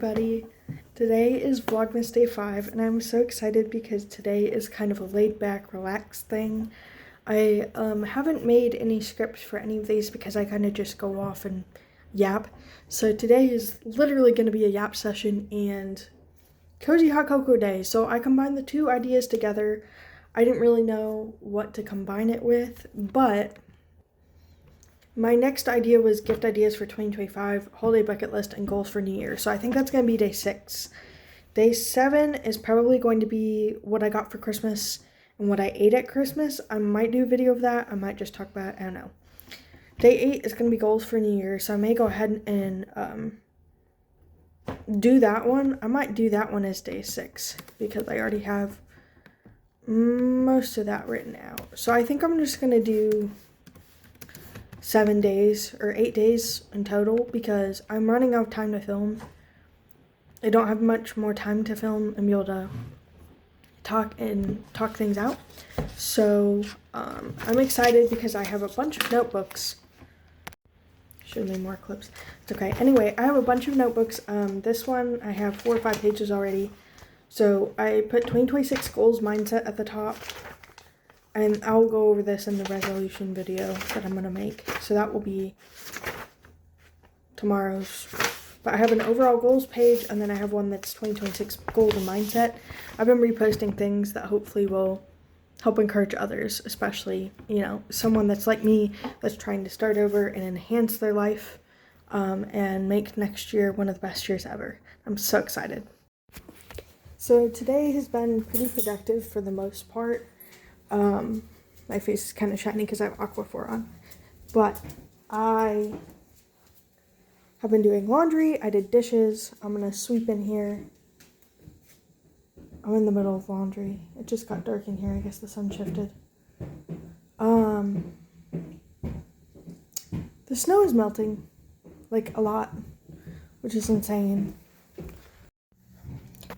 everybody. Today is Vlogmas day 5 and I'm so excited because today is kind of a laid back, relaxed thing. I haven't made any scripts for any of these because I kind of just go off and yap. So today is literally going to be a yap session and cozy hot cocoa day. So I combined the two ideas together. I didn't really know what to combine it with, but my next idea was gift ideas for 2025, holiday bucket list, and goals for New Year. So I think that's going to be day 6. Day 7 is probably going to be what I got for Christmas and what I ate at Christmas. I might do a video of that. I might just talk about it. I don't know. Day 8 is going to be goals for New Year. So I may go ahead and do that one. I might do that one as day 6 because I already have most of that written out. So I think I'm just going to do 7 days or 8 days in total because I'm running out of time to film. I don't have much more time to film and be able to talk things out. So I'm excited because I have a bunch of notebooks. Should have made more clips. It's okay. Anyway, I have a bunch of notebooks. This one I have 4 or 5 pages already. So I put 2026 goals mindset at the top. And I'll go over this in the resolution video that I'm going to make. So that will be tomorrow's. But I have an overall goals page, and then I have one that's 2026 goals and mindset. I've been reposting things that hopefully will help encourage others, especially, someone that's like me that's trying to start over and enhance their life and make next year one of the best years ever. I'm so excited. So today has been pretty productive for the most part. My face is kind of shiny because I have Aquaphor on, but I have been doing laundry. I did dishes. I'm gonna sweep in here. I'm in the middle of laundry. It just got dark in here. I guess the sun shifted. The snow is melting, like a lot, which is insane.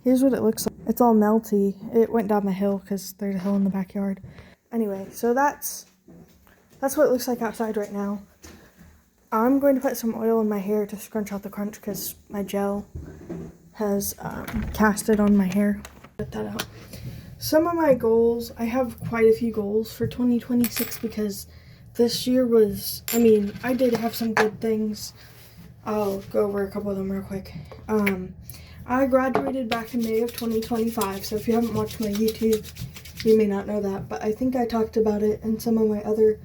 Here's what it looks like. It's all melty. It went down the hill because there's a hill in the backyard. Anyway, so that's what it looks like outside right now. I'm going to put some oil in my hair to scrunch out the crunch because my gel has casted on my hair. Put that out. Some of my goals, I have quite a few goals for 2026 because this year was, I did have some good things. I'll go over a couple of them real quick. I graduated back in May of 2025, so if you haven't watched my YouTube, you may not know that, but I think I talked about it in some of my other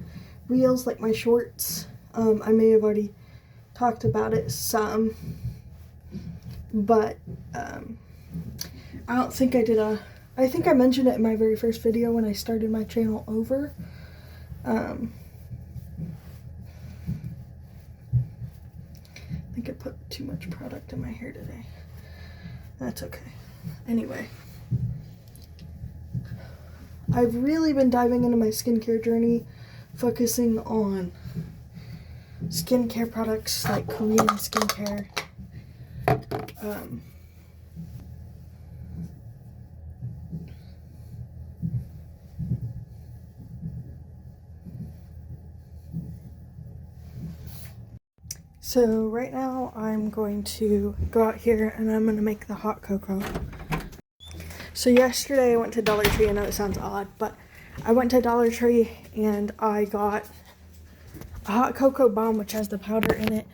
reels, like my shorts. I may have already talked about it some, but I don't think I did I think I mentioned it in my very first video when I started my channel over. I think I put too much product in my hair today. That's okay. Anyway, I've really been diving into my skincare journey, focusing on skincare products like Korean skincare. So right now I'm going to go out here and I'm going to make the hot cocoa. So yesterday I went to Dollar Tree. I know it sounds odd, but I went to Dollar Tree and I got a hot cocoa bomb, which has the powder in it,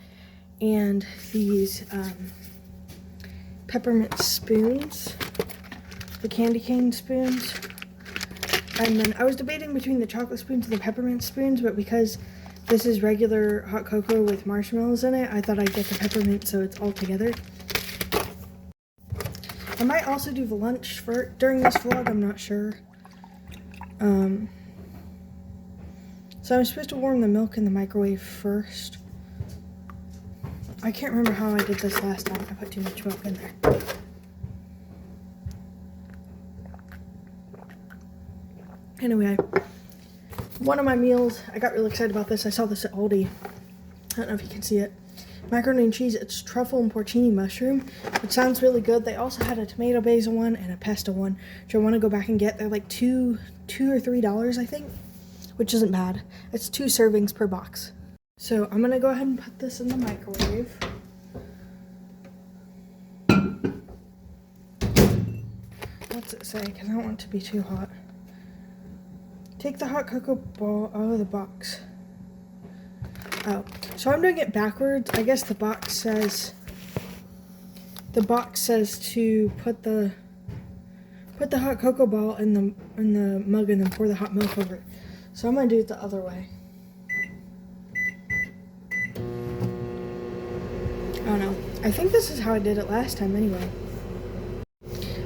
and these peppermint spoons, the candy cane spoons. And then I was debating between the chocolate spoons and the peppermint spoons, but because this is regular hot cocoa with marshmallows in it, I thought I'd get the peppermint so it's all together. I might also do the lunch during this vlog, I'm not sure. So I'm supposed to warm the milk in the microwave first. I can't remember how I did this last time. I put too much milk in there. Anyway, one of my meals, I got really excited about this. I saw this at Aldi. I don't know if you can see it. Macaroni and cheese. It's truffle and porcini mushroom. It sounds really good. They also had a tomato basil one and a pesto one, which I want to go back and get. They're like $2 or $3, I think, which isn't bad. It's 2 servings per box. So I'm gonna go ahead and put this in the microwave. What's it say? Because I don't want it to be too hot. Take the hot cocoa ball out of the box. Oh, so I'm doing it backwards. I guess the box says to put the hot cocoa ball in the mug and then pour the hot milk over it. So I'm gonna do it the other way. I don't know. I think this is how I did it last time anyway.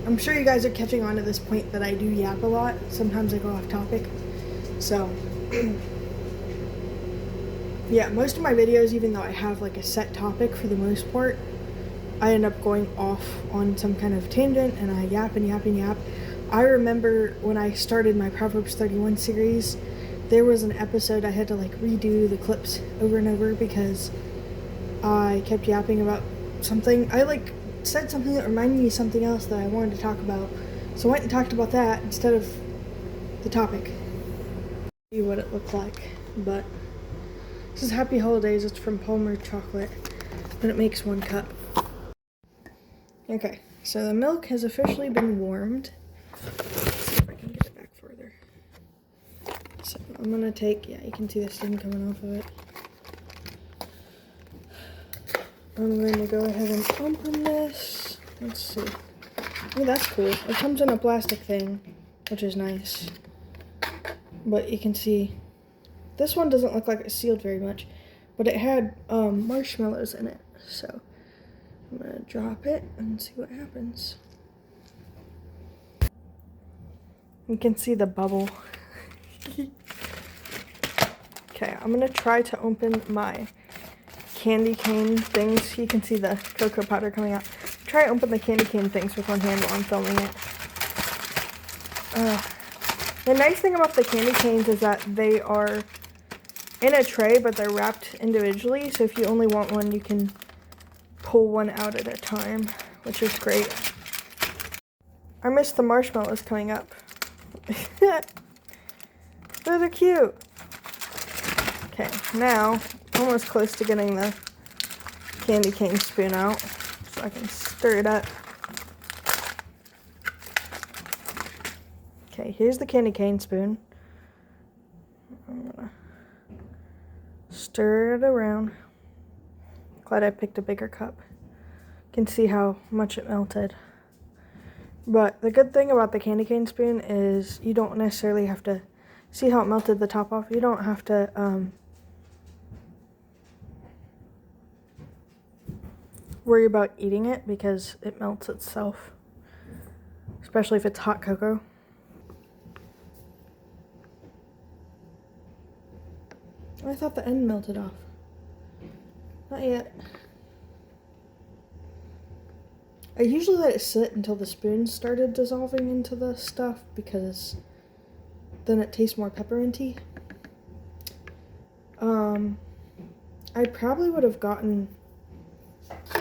I'm sure you guys are catching on to this point that I do yap a lot. Sometimes I go off topic. So, yeah, most of my videos, even though I have like a set topic for the most part, I end up going off on some kind of tangent and I yap and yap and yap. I remember when I started my Proverbs 31 series, there was an episode I had to like redo the clips over and over because I kept yapping about something. I like said something that reminded me of something else that I wanted to talk about. So I went and talked about that instead of the topic. See what it looked like. But this is Happy Holidays. It's from Palmer Chocolate. And it makes 1 cup. Okay, so the milk has officially been warmed. Let's see if I can get it back further. So I'm gonna take, yeah, you can see the steam coming off of it. I'm going to go ahead and open this. Let's see. Oh, that's cool. It comes in a plastic thing, which is nice. But you can see, this one doesn't look like it's sealed very much, but it had marshmallows in it. So I'm going to drop it and see what happens. You can see the bubble. Okay, I'm going to try to open my candy cane things. You can see the cocoa powder coming out. Try to open the candy cane things with one hand while I'm filming it. The nice thing about the candy canes is that they are in a tray, but they're wrapped individually. So if you only want one, you can pull one out at a time, which is great. I missed the marshmallows coming up. Those are cute. Okay, now almost close to getting the candy cane spoon out so I can stir it up. Okay, here's the candy cane spoon. I'm gonna stir it around. Glad I picked a bigger cup. You can see how much it melted. But the good thing about the candy cane spoon is you don't necessarily have to see how it melted the top off. You don't have to worry about eating it because it melts itself, especially if it's hot cocoa. I thought the end melted off. Not yet. I usually let it sit until the spoon started dissolving into the stuff because then it tastes more pepperminty. I probably would have gotten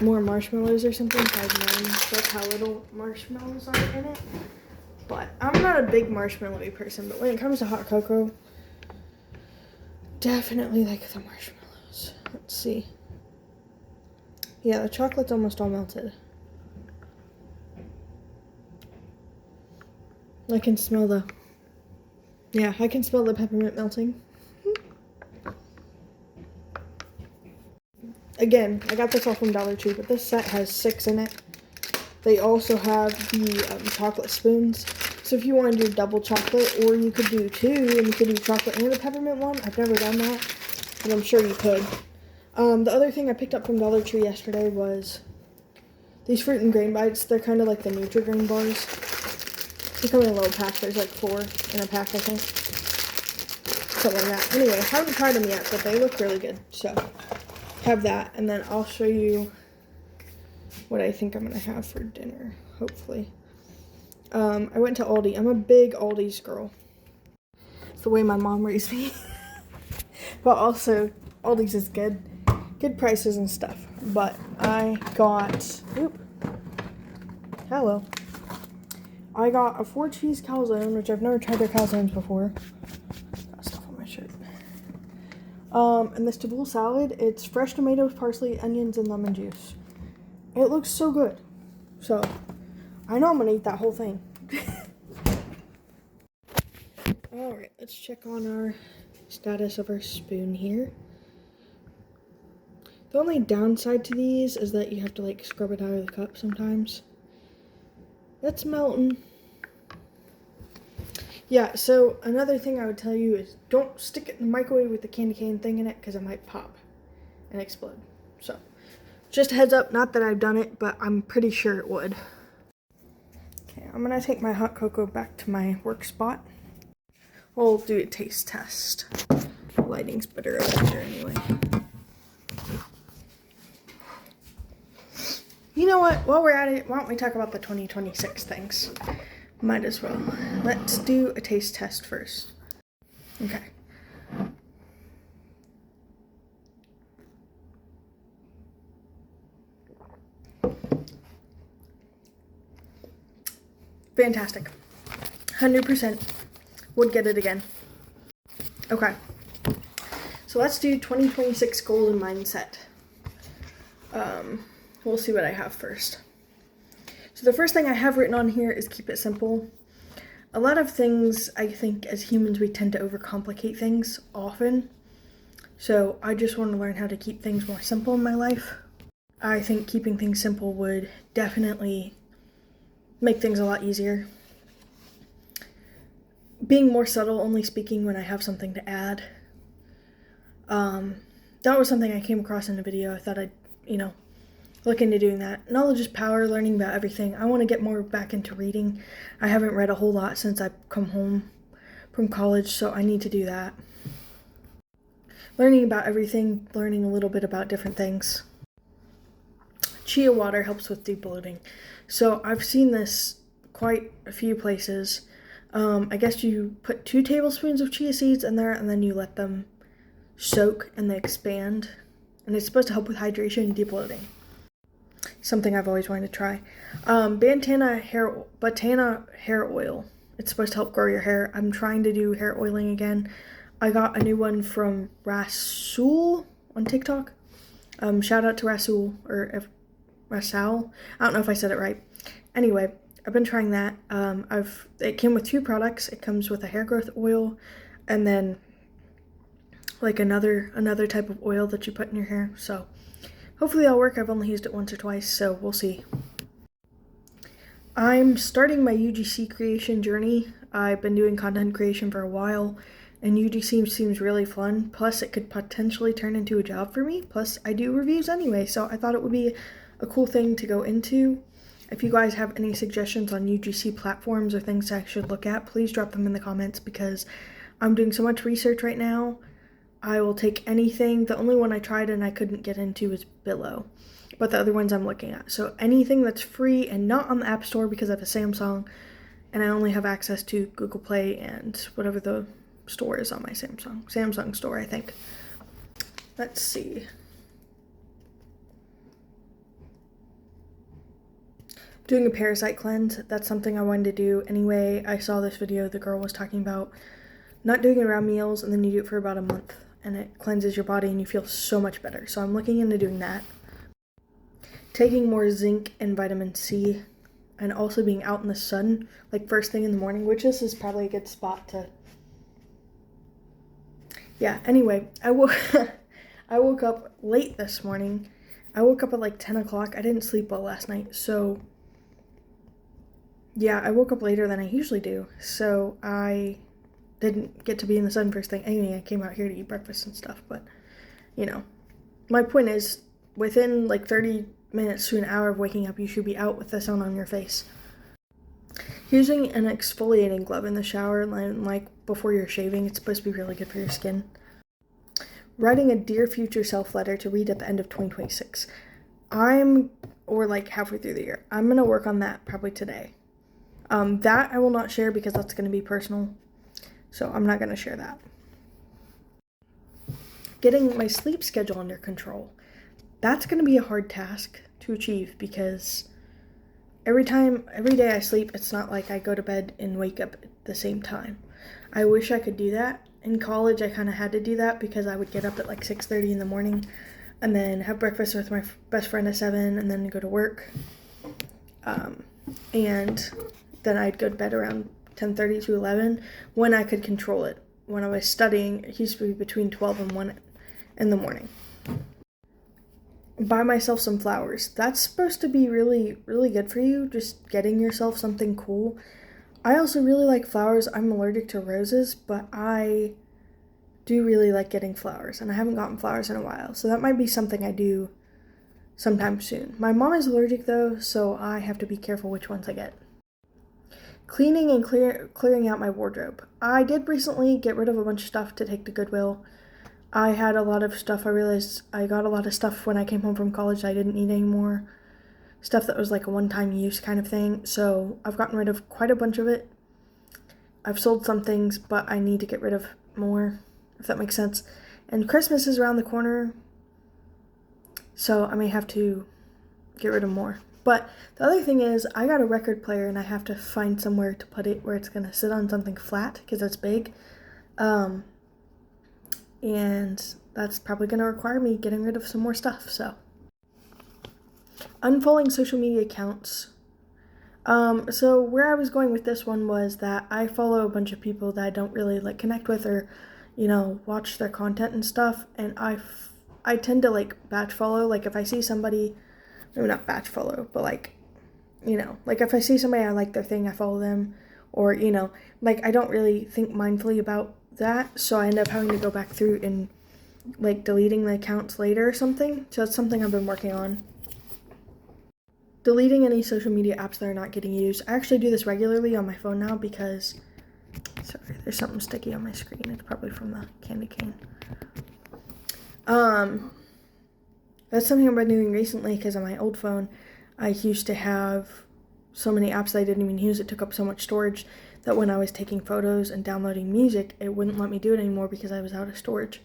more marshmallows or something if I'd known like how little marshmallows are in it. But I'm not a big marshmallowy person, but when it comes to hot cocoa, definitely like the marshmallows. Let's see. Yeah, the chocolate's almost all melted. I can smell the peppermint melting. Again, I got this all from Dollar Tree, but this set has 6 in it. They also have the chocolate spoons. So if you want to do double chocolate, or you could do 2, and you could do chocolate and a peppermint one. I've never done that, but I'm sure you could. The other thing I picked up from Dollar Tree yesterday was these fruit and grain bites. They're kind of like the Nutri-Grain bars. They come in a little pack. There's like 4 in a pack, I think. Something like that. Anyway, haven't tried them yet, but they look really good. So have that, and then I'll show you what I think I'm gonna have for dinner, hopefully. I went to Aldi. I'm a big Aldi's girl. It's the way my mom raised me. But also, Aldi's is good. Good prices and stuff. But I got, I got a 4-cheese calzone, which I've never tried their calzones before. Got stuff on my shirt. And this tabbouleh salad, it's fresh tomatoes, parsley, onions, and lemon juice. It looks so good. So, I know I'm gonna eat that whole thing. Alright, let's check on our status of our spoon here. The only downside to these is that you have to like scrub it out of the cup sometimes. That's melting. Yeah, so another thing I would tell you is don't stick it in the microwave with the candy cane thing in it because it might pop and explode. So, just a heads up, not that I've done it, but I'm pretty sure it would. Okay, I'm gonna take my hot cocoa back to my work spot. We'll do a taste test. The lighting's better over here anyway. You know what? While we're at it, why don't we talk about the 2026 things? Might as well. Let's do a taste test first. Okay. Fantastic. 100% would get it again. Okay. So let's do 2026 goals and mindset. We'll see what I have first. So the first thing I have written on here is keep it simple. A lot of things, I think, as humans, we tend to overcomplicate things often. So I just want to learn how to keep things more simple in my life. I think keeping things simple would definitely make things a lot easier. Being more subtle, only speaking when I have something to add. That was something I came across in a video. I thought I'd, look into doing that. Knowledge is power, learning about everything. I want to get more back into reading. I haven't read a whole lot since I've come home from college, so I need to do that. Learning about everything, learning a little bit about different things. Chia water helps with debloating. So I've seen this quite a few places. I guess you put 2 tablespoons of chia seeds in there and then you let them soak and they expand. And it's supposed to help with hydration and debloating. Something I've always wanted to try. Botana hair oil. It's supposed to help grow your hair. I'm trying to do hair oiling again. I got a new one from Rasul on TikTok. Shout out to Rasul, or Rasul. I don't know if I said it right. Anyway, I've been trying that. It came with 2 products. It comes with a hair growth oil and then like another type of oil that you put in your hair. So hopefully that'll work. I've only used it once or twice, so we'll see. I'm starting my UGC creation journey. I've been doing content creation for a while, and UGC seems really fun. Plus, it could potentially turn into a job for me. Plus, I do reviews anyway, so I thought it would be a cool thing to go into. If you guys have any suggestions on UGC platforms or things I should look at, please drop them in the comments because I'm doing so much research right now. I will take anything. The only one I tried and I couldn't get into is Billo, but the other ones I'm looking at. So anything that's free and not on the App Store because I have a Samsung and I only have access to Google Play and whatever the store is on my Samsung store, I think. Let's see. Doing a parasite cleanse. That's something I wanted to do anyway. I saw this video the girl was talking about not doing it around meals, and then you do it for about a month and it cleanses your body and you feel so much better. So I'm looking into doing that. Taking more zinc and vitamin C, and also being out in the sun like first thing in the morning, which this is probably a good spot to. Yeah, anyway, I woke up late this morning. I woke up at like 10 o'clock. I didn't sleep well last night, so yeah, I woke up later than I usually do, so I didn't get to be in the sun first thing. Anyway, I came out here to eat breakfast and stuff, but, my point is, within like 30 minutes to an hour of waking up, you should be out with the sun on your face. Using an exfoliating glove in the shower, like before you're shaving, it's supposed to be really good for your skin. Writing a Dear Future Self letter to read at the end of 2026. Like halfway through the year. I'm going to work on that probably today. That I will not share because that's going to be personal. So I'm not going to share that. Getting my sleep schedule under control. That's going to be a hard task to achieve because every day I sleep, it's not like I go to bed and wake up at the same time. I wish I could do that. In college, I kind of had to do that because I would get up at like 6:30 in the morning and then have breakfast with my best friend at 7 and then go to work. And then I'd go to bed around 10:30 to 11 when I could control it. When I was studying, it used to be between 12 and 1 in the morning. Buy myself some flowers. That's supposed to be really, really good for you, just getting yourself something cool. I also really like flowers. I'm allergic to roses, but I do really like getting flowers, and I haven't gotten flowers in a while, so that might be something I do sometime soon. My mom is allergic though, so I have to be careful which ones I get. Cleaning and clearing out my wardrobe. I did recently get rid of a bunch of stuff to take to Goodwill. I had a lot of stuff. I realized I got a lot of stuff when I came home from college that I didn't need anymore. Stuff that was like a one-time use kind of thing. So I've gotten rid of quite a bunch of it. I've sold some things, but I need to get rid of more, if that makes sense. And Christmas is around the corner, so I may have to get rid of more. But the other thing is, I got a record player and I have to find somewhere to put it where it's going to sit on something flat because it's big. And that's probably going to require me getting rid of some more stuff, so. Unfollowing social media accounts. So where I was going with this one was that I follow a bunch of people that I don't really like connect with or, watch their content and stuff, and I tend to like batch follow. Like if I see somebody, maybe not batch follow, but like if I see somebody I like their thing, I follow them, or I don't really think mindfully about that, so I end up having to go back through and like deleting the accounts later or something. So that's something I've been working on. Deleting any social media apps that are not getting used. I actually do this regularly on my phone now because, sorry, there's something sticky on my screen. It's probably from the candy cane. That's something I've been doing recently because on my old phone, I used to have so many apps that I didn't even use. It took up so much storage that when I was taking photos and downloading music, it wouldn't let me do it anymore because I was out of storage.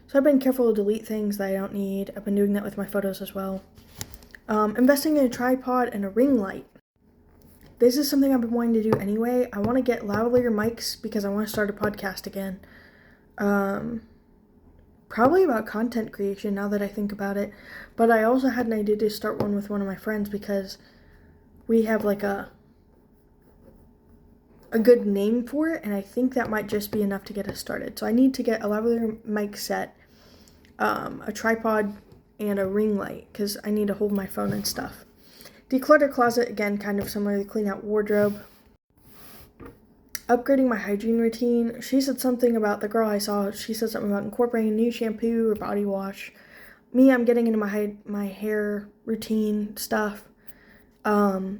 So I've been careful to delete things that I don't need. I've been doing that with my photos as well. Investing in a tripod and a ring light. This is something I've been wanting to do anyway. I want to get lavalier mics because I want to start a podcast again. Probably about content creation now that I think about it. But I also had an idea to start one with one of my friends because we have like a good name for it, and I think that might just be enough to get us started. So I need to get a lavalier mic set, a tripod, and a ring light because I need to hold my phone and stuff. Declutter closet, again, kind of similar to clean out wardrobe. Upgrading my hygiene routine. She said something about, the girl I saw, she said something about incorporating a new shampoo or body wash. Me, I'm getting into my hair routine stuff. I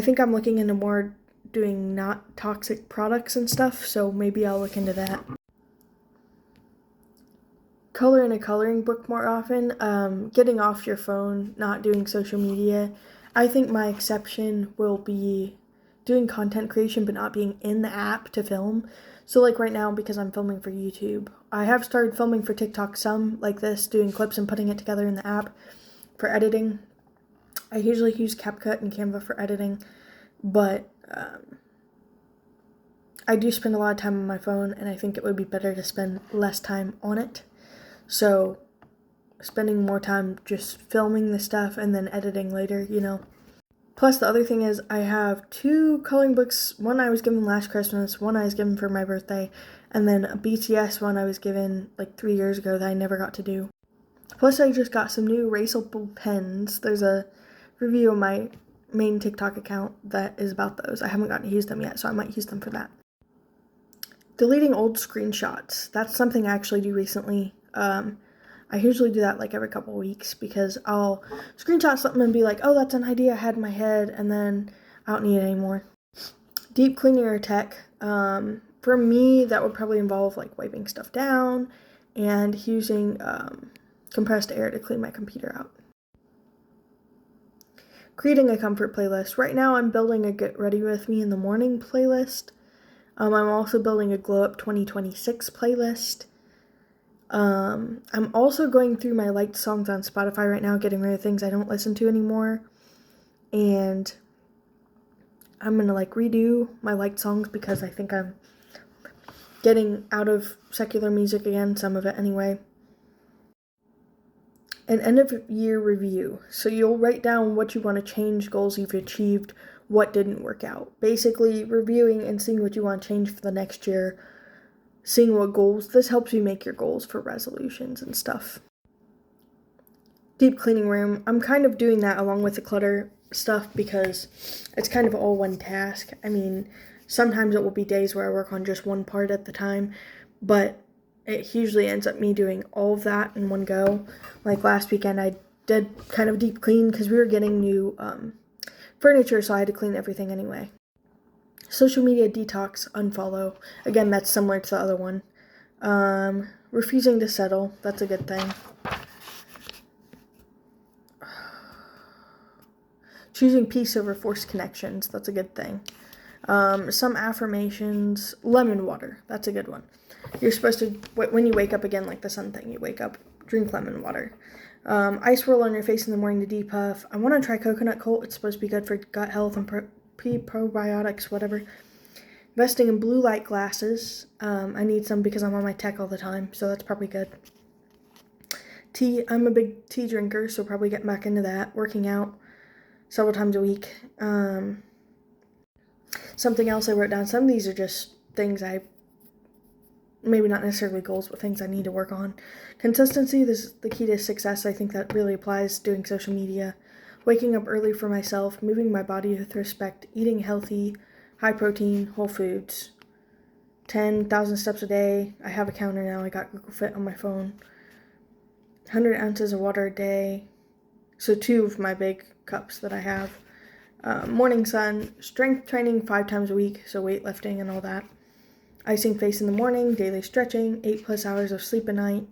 think I'm looking into more doing not toxic products and stuff, so maybe I'll look into that. Color in a coloring book more often. Getting off your phone, not doing social media. I think my exception will be doing content creation but not being in the app to film. So like right now, because I'm filming for YouTube, I have started filming for TikTok some like this, doing clips and putting it together in the app for editing. I usually use CapCut and Canva for editing, but I do spend a lot of time on my phone, and I think it would be better to spend less time on it. So spending more time just filming the stuff and then editing later, Plus, the other thing is I have 2 coloring books. One I was given last Christmas, one I was given for my birthday, and then a BTS one I was given like 3 years ago that I never got to do. Plus, I just got some new erasable pens. There's a review on my main TikTok account that is about those. I haven't gotten to use them yet, so I might use them for that. Deleting old screenshots. That's something I actually do recently. I usually do that like every couple weeks because I'll screenshot something and be like, oh, that's an idea I had in my head, and then I don't need it anymore. Deep cleaning your tech. For me, that would probably involve like wiping stuff down and using compressed air to clean my computer out. Creating a comfort playlist. Right now I'm building a Get Ready With Me in the Morning playlist. I'm also building a Glow Up 2026 playlist. I'm also going through my liked songs on Spotify right now, getting rid of things I don't listen to anymore. And I'm gonna like redo my liked songs because I think I'm getting out of secular music again, some of it anyway. An end of year review. So you'll write down what you want to change, goals you've achieved, what didn't work out. Basically, reviewing and seeing what you want to change for the next year, seeing what goals. This helps you make your goals for resolutions and stuff. Deep cleaning room. I'm kind of doing that along with the clutter stuff because it's kind of all one task. I mean, sometimes it will be days where I work on just one part at the time, but it usually ends up me doing all of that in one go. Like last weekend, I did kind of deep clean because we were getting new furniture, so I had to clean everything anyway. Social media detox, unfollow. Again, that's similar to the other one. Refusing to settle, that's a good thing. Choosing peace over forced connections, that's a good thing. Some affirmations, lemon water, that's a good one. You're supposed to, when you wake up again, like the sun thing, you wake up, drink lemon water. Ice roll on your face in the morning to depuff. I want to try coconut colt. It's supposed to be good for gut health and probiotics, whatever. Investing in blue light glasses. I need some because I'm on my tech all the time, so that's probably good. Tea. I'm a big tea drinker, so probably get back into that. Working out several times a week. Something else I wrote down. Some of these are just things maybe not necessarily goals, but things I need to work on. Consistency, this is the key to success. I think that really applies doing social media. Waking up early for myself, moving my body with respect, eating healthy, high protein, whole foods. 10,000 steps a day. I have a counter now. I got Google Fit on my phone. 100 ounces of water a day. So 2 of my big cups that I have. Morning sun, strength training 5 times a week, so weightlifting and all that. Icing face in the morning, daily stretching, 8+ hours of sleep a night.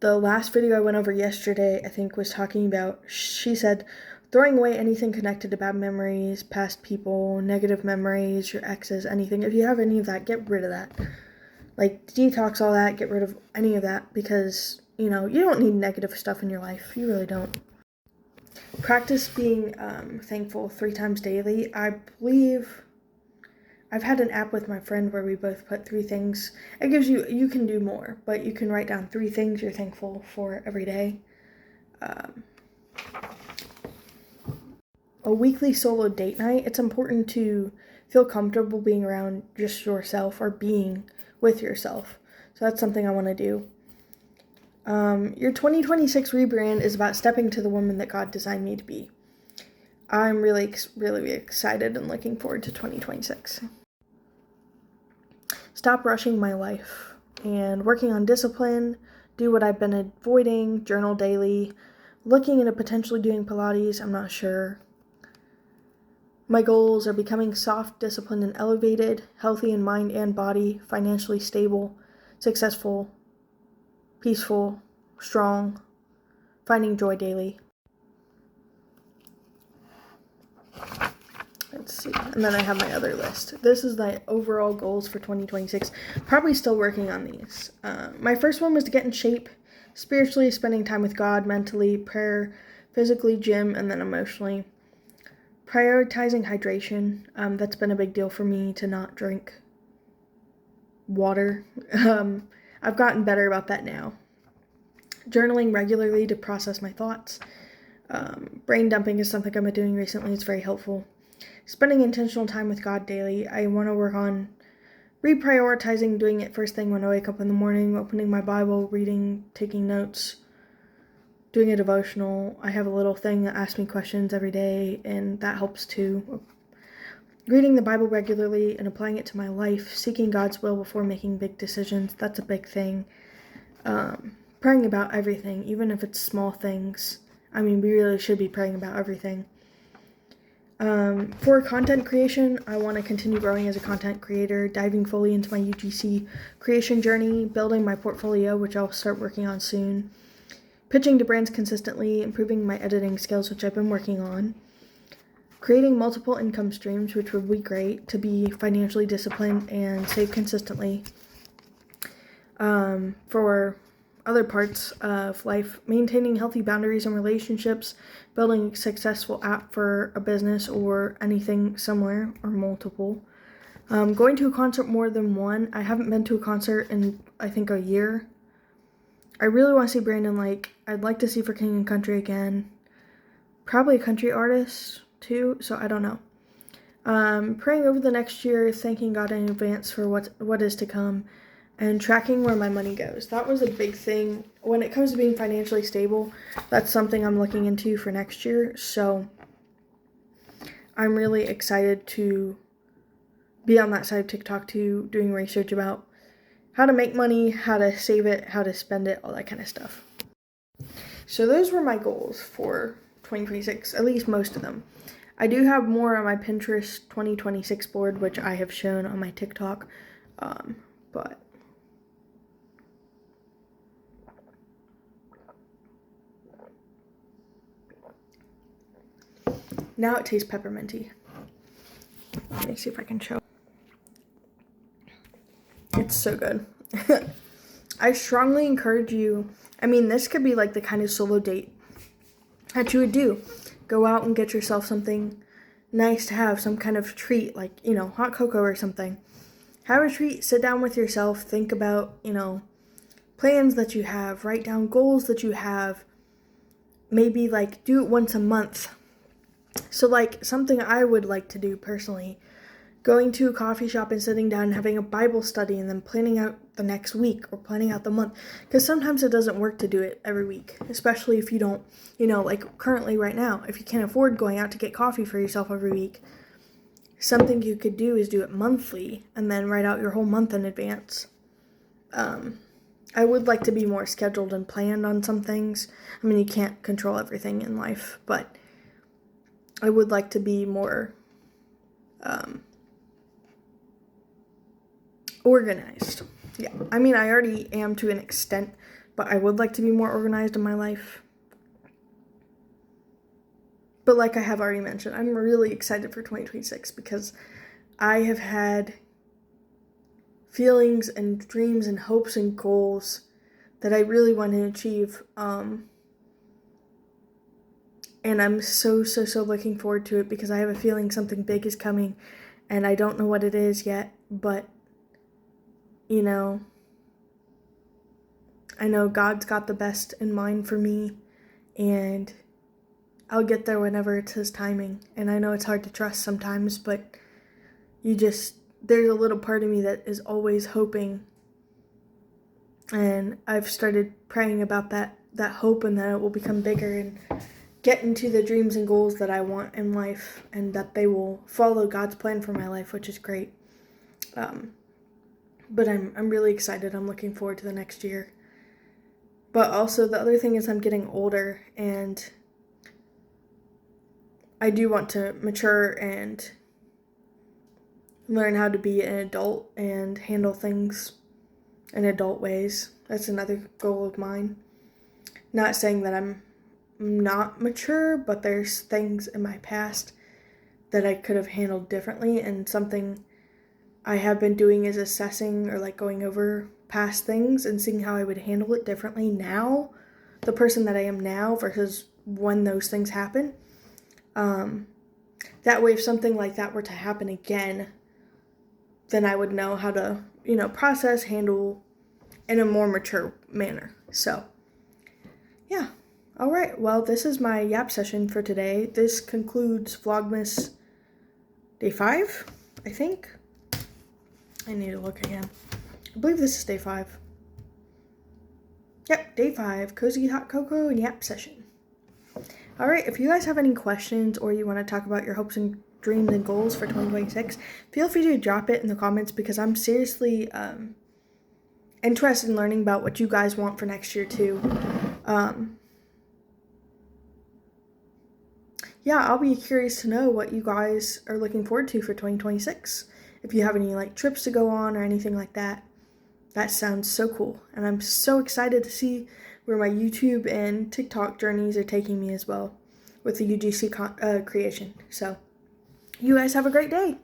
The last video I went over yesterday, I think, was talking about, she said, throwing away anything connected to bad memories, past people, negative memories, your exes, anything. If you have any of that, get rid of that. Like, detox all that, get rid of any of that, because, you don't need negative stuff in your life. You really don't. Practice being thankful 3 times daily. I believe I've had an app with my friend where we both put 3 things. It gives you can do more, but you can write down 3 things you're thankful for every day. A weekly solo date night. It's important to feel comfortable being around just yourself or being with yourself. So that's something I want to do. Your 2026 rebrand is about stepping to the woman that God designed me to be. I'm really, really excited and looking forward to 2026. Stop rushing my life and working on discipline, do what I've been avoiding, journal daily, looking into potentially doing Pilates, I'm not sure. My goals are becoming soft, disciplined, and elevated, healthy in mind and body, financially stable, successful, peaceful, strong, finding joy daily. Let's see. And then I have my other list. This is the overall goals for 2026. Probably still working on these. My first one was to get in shape, spiritually, spending time with God, mentally, prayer, physically, gym, and then emotionally. Prioritizing hydration. That's been a big deal for me to not drink water. I've gotten better about that now. Journaling regularly to process my thoughts. Brain dumping is something I've been doing recently. It's very helpful. Spending intentional time with God daily. I want to work on reprioritizing doing it first thing when I wake up in the morning, opening my Bible, reading, taking notes, doing a devotional. I have a little thing that asks me questions every day, and that helps too. Reading the Bible regularly and applying it to my life, seeking God's will before making big decisions. That's a big thing. Praying about everything, even if it's small things. I mean, we really should be praying about everything. For content creation, I want to continue growing as a content creator, diving fully into my UGC creation journey, building my portfolio, which I'll start working on soon, pitching to brands consistently, improving my editing skills, which I've been working on, creating multiple income streams, which would be great, to be financially disciplined and save consistently. For other parts of life, maintaining healthy boundaries and relationships, building a successful app for a business or anything similar or multiple. Going to a concert more than one. I haven't been to a concert in, I think, a year. I really want to see Brandon Lake. I'd like to see For King and Country again. probably a country artist too, so I don't know. Praying over the next year, thanking God in advance for what is to come, and tracking where my money goes. That was a big thing. When it comes to being financially stable, that's something I'm looking into for next year, so I'm really excited to be on that side of TikTok too, doing research about how to make money, how to save it, how to spend it, all that kind of stuff. So those were my goals for 2026, at least most of them. I do have more on my Pinterest 2026 board, which I have shown on my TikTok, but now it tastes pepperminty. Let me see if I can show. It's so good. I strongly encourage you, I mean, this could be like the kind of solo date that you would do. Go out and get yourself something nice to have, some kind of treat, like, hot cocoa or something. Have a treat, sit down with yourself, think about, plans that you have, write down goals that you have. Maybe, like, do it once a month. So, like, something I would like to do personally, going to a coffee shop and sitting down and having a Bible study and then planning out the next week or planning out the month. Because sometimes it doesn't work to do it every week, especially if you don't, like currently right now, if you can't afford going out to get coffee for yourself every week. Something you could do is do it monthly and then write out your whole month in advance. I would like to be more scheduled and planned on some things. I mean, you can't control everything in life, but I would like to be more organized. Yeah, I mean, I already am to an extent, but I would like to be more organized in my life. But like I have already mentioned, I'm really excited for 2026 because I have had feelings and dreams and hopes and goals that I really want to achieve. And I'm so looking forward to it because I have a feeling something big is coming and I don't know what it is yet, but I know God's got the best in mind for me, and I'll get there whenever it's His timing. And I know it's hard to trust sometimes, but there's a little part of me that is always hoping, and I've started praying about that hope and that it will become bigger and get into the dreams and goals that I want in life, and that they will follow God's plan for my life, which is great. But I'm really excited. I'm looking forward to the next year. But also the other thing is I'm getting older, and I do want to mature and learn how to be an adult and handle things in adult ways. That's another goal of mine. Not saying that I'm not mature, but there's things in my past that I could have handled differently, and something I have been doing is assessing or like going over past things and seeing how I would handle it differently now, the person that I am now versus when those things happen. That way, if something like that were to happen again, then I would know how to, process, handle in a more mature manner. So, yeah. All right. Well, this is my yap session for today. This concludes Vlogmas day 5, I think. I need to look again. I believe this is day 5. Yep, day 5, cozy hot cocoa and yap session. All right, if you guys have any questions or you want to talk about your hopes and dreams and goals for 2026, feel free to drop it in the comments because I'm seriously interested in learning about what you guys want for next year too. Yeah, I'll be curious to know what you guys are looking forward to for 2026. If you have any like trips to go on or anything like that. That sounds so cool. And I'm so excited to see where my YouTube and TikTok journeys are taking me as well with the UGC creation. So you guys have a great day.